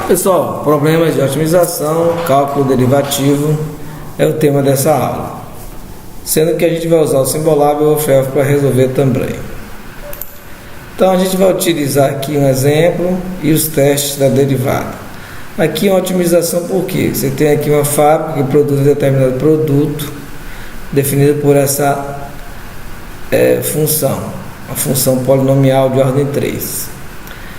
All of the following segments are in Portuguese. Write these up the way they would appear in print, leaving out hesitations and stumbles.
Pessoal, problemas de otimização, cálculo derivativo é o tema dessa aula, sendo que a gente vai usar o Symbolab e o Wolfram para resolver também. Então a gente vai utilizar aqui um exemplo e os testes da derivada. Aqui é uma otimização porque você tem aqui uma fábrica que produz um determinado produto definido por essa função, a função polinomial de ordem 3.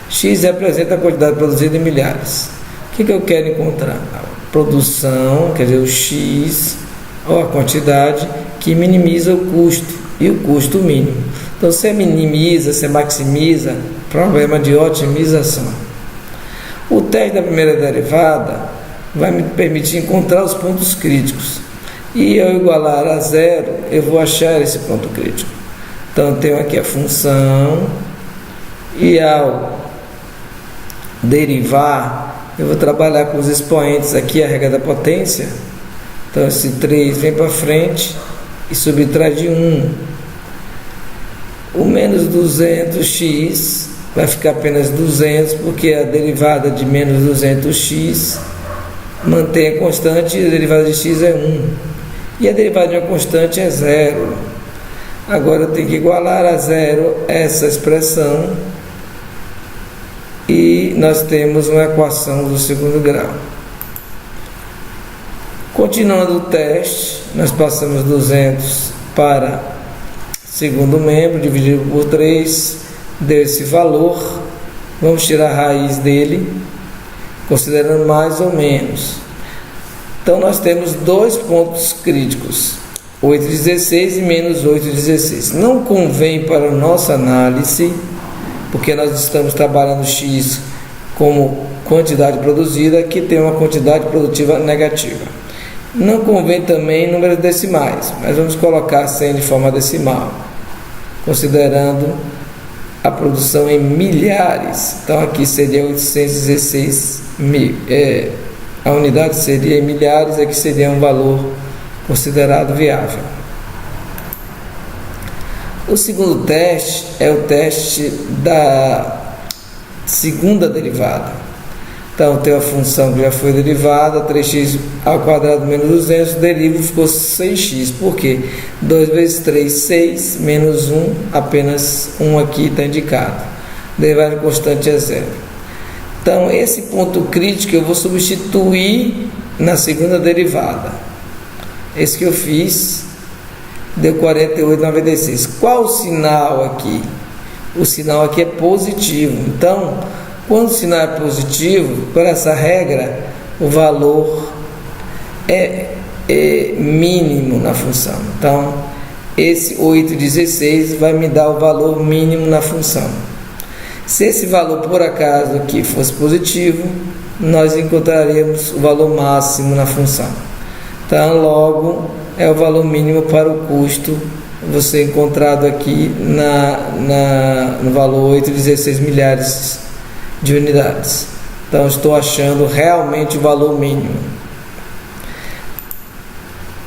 X representa a quantidade produzida em milhares. O que eu quero encontrar? A produção, quer dizer, o X, ou a quantidade que minimiza o custo, e o custo mínimo. Então, você minimiza, você maximiza, problema de otimização. O teste da primeira derivada vai me permitir encontrar os pontos críticos. E ao igualar a zero, eu vou achar esse ponto crítico. Então, eu tenho aqui a função, e ao derivar, eu vou trabalhar com os expoentes aqui, a regra da potência. Então esse 3 vem para frente e subtrai de 1. O menos 200x vai ficar apenas 200, porque a derivada de menos 200x mantém a constante e a derivada de x é 1. E a derivada de uma constante é 0. Agora eu tenho que igualar a 0 essa expressão. E nós temos uma equação do segundo grau. Continuando o teste, nós passamos 200 para segundo membro, dividido por 3, deu esse valor. Vamos tirar a raiz dele, considerando mais ou menos. Então nós temos dois pontos críticos, 8,16 e menos 8,16. Não convém para a nossa análise, porque nós estamos trabalhando x como quantidade produzida, que tem uma quantidade produtiva negativa. Não convém também números decimais, mas vamos colocar 100 de forma decimal, considerando a produção em milhares. Então aqui seria 816 mil. A unidade seria em milhares, aqui seria um valor considerado viável. O segundo teste é o teste da segunda derivada. Então, tem a função que já foi derivada, 3x ao quadrado menos 200, deriva e ficou 6x. Por quê? 2 vezes 3, 6, menos 1, apenas 1 aqui está indicado. Derivada constante é 0. Então, esse ponto crítico eu vou substituir na segunda derivada. Esse que eu fiz deu 48,96. Qual o sinal aqui? O sinal aqui é positivo. Então, quando o sinal é positivo, por essa regra, o valor é mínimo na função. Então, esse 8,16 vai me dar o valor mínimo na função. Se esse valor, por acaso, aqui fosse positivo, nós encontraríamos o valor máximo na função. Então, logo, é o valor mínimo para o custo, você encontrado aqui no valor 8,16 milhares de unidades. Então, estou achando realmente o valor mínimo.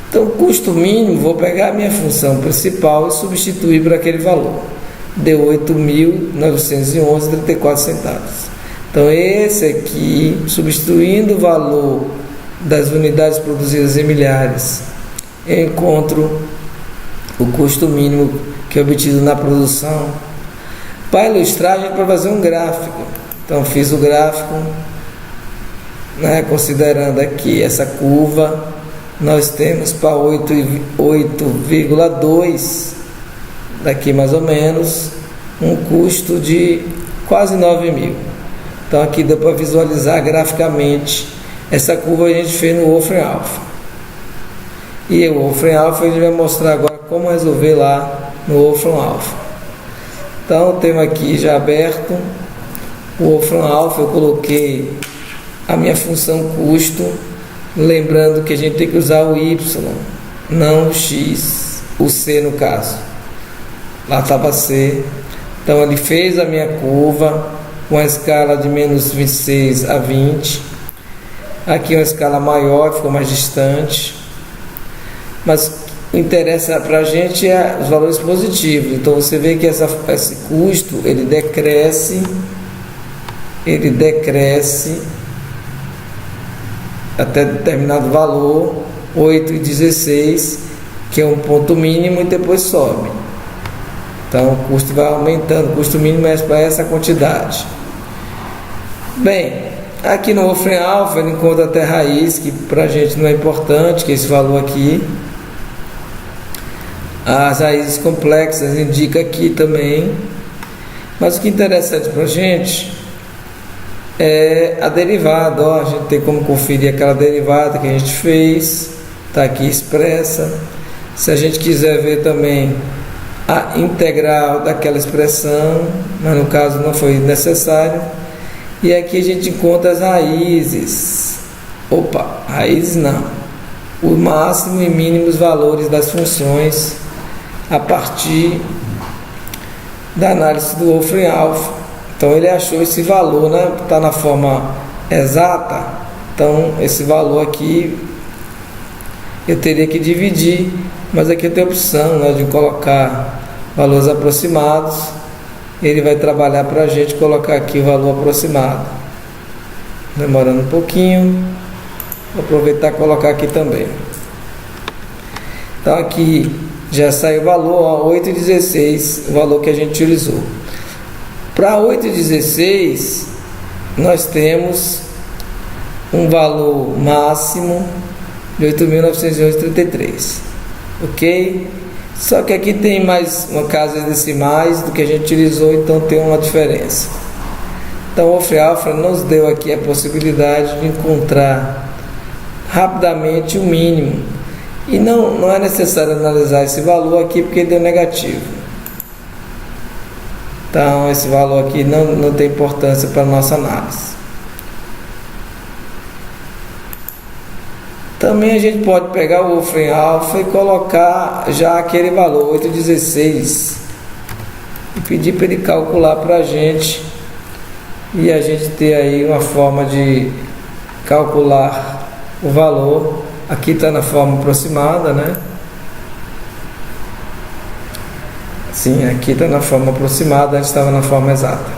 Então, o custo mínimo, vou pegar a minha função principal e substituir por aquele valor. Deu 8.911,34 centavos. Então, esse aqui, substituindo o valor das unidades produzidas em milhares, eu encontro o custo mínimo que é obtido na produção. Para ilustrar, a gente vai fazer um gráfico. Então, fiz o gráfico, considerando aqui essa curva, nós temos para 8,2, daqui mais ou menos, um custo de quase 9 mil. Então, aqui dá para visualizar graficamente. Essa curva a gente fez no Wolfram Alpha. E o Wolfram Alpha a gente vai mostrar agora como resolver lá no Wolfram Alpha. Então, temos aqui já aberto o Wolfram Alpha. Eu coloquei a minha função custo, lembrando que a gente tem que usar o y, não o x, o c no caso. Lá estava c. Então, ele fez a minha curva com a escala de menos 26 a 20. Aqui uma escala maior, ficou mais distante. Mas o que interessa para a gente é os valores positivos. Então você vê que esse custo ele decresce até determinado valor, 8,16, que é um ponto mínimo, e depois sobe. Então o custo vai aumentando, o custo mínimo é para essa quantidade. Bem, aqui no Wolfram Alpha ele encontra até raiz, que para a gente não é importante, que é esse valor aqui. As raízes complexas indica aqui também. Mas o que é interessante para a gente é a derivada. Ó, a gente tem como conferir aquela derivada que a gente fez, está aqui expressa. Se a gente quiser ver também a integral daquela expressão, mas no caso não foi necessário. E aqui a gente encontra as raízes. Opa, raízes não. O máximo e mínimos valores das funções a partir da análise do Wolfram Alpha. Então ele achou esse valor, né? Está na forma exata. Então esse valor aqui eu teria que dividir, mas aqui eu tenho a opção, né, de colocar valores aproximados. Ele vai trabalhar para a gente colocar aqui o valor aproximado, demorando um pouquinho. Vou aproveitar e colocar aqui também. Então aqui já saiu o valor, 8,16, o valor que a gente utilizou. Para 8,16 nós temos um valor máximo de 8.933, ok? Só que aqui tem mais uma casas decimais do que a gente utilizou, então tem uma diferença. Então o Wolfram Alpha nos deu aqui a possibilidade de encontrar rapidamente o mínimo. E não é necessário analisar esse valor aqui porque deu negativo. Então esse valor aqui não tem importância para a nossa análise. Também a gente pode pegar o Wolfram Alpha e colocar já aquele valor 8,16 e pedir para ele calcular para a gente, e a gente ter aí uma forma de calcular o valor. Aqui está na forma aproximada, né? Sim, aqui está na forma aproximada, antes estava na forma exata.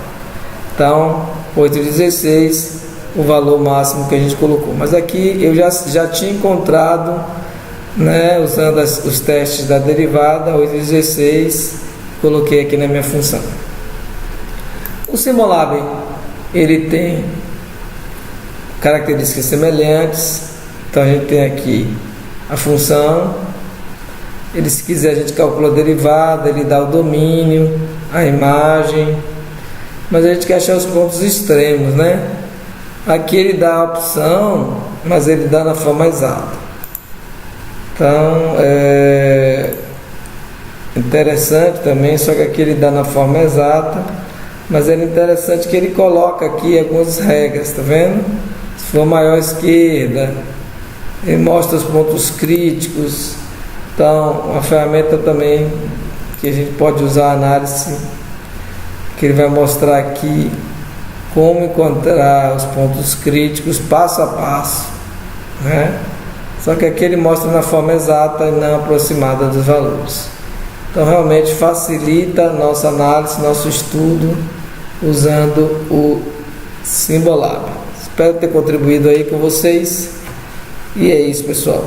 Então 8,16, o valor máximo que a gente colocou. Mas aqui eu já tinha encontrado, né, usando os testes da derivada, 8,16, coloquei aqui na minha função. O Simulab, ele tem características semelhantes. Então a gente tem aqui a função. Ele, se quiser, a gente calcula a derivada, ele dá o domínio, a imagem, mas a gente quer achar os pontos extremos, né? Aqui ele dá a opção, mas ele dá na forma exata. Então é interessante também, só que aqui ele dá na forma exata, mas é interessante que ele coloca aqui algumas regras, tá vendo? Se for maior à esquerda, ele mostra os pontos críticos. Então, uma ferramenta também que a gente pode usar a análise, que ele vai mostrar aqui como encontrar os pontos críticos passo a passo, né? Só que aqui ele mostra na forma exata e não aproximada dos valores. Então realmente facilita a nossa análise, nosso estudo usando o Simulab. Espero ter contribuído aí com vocês. E é isso, pessoal.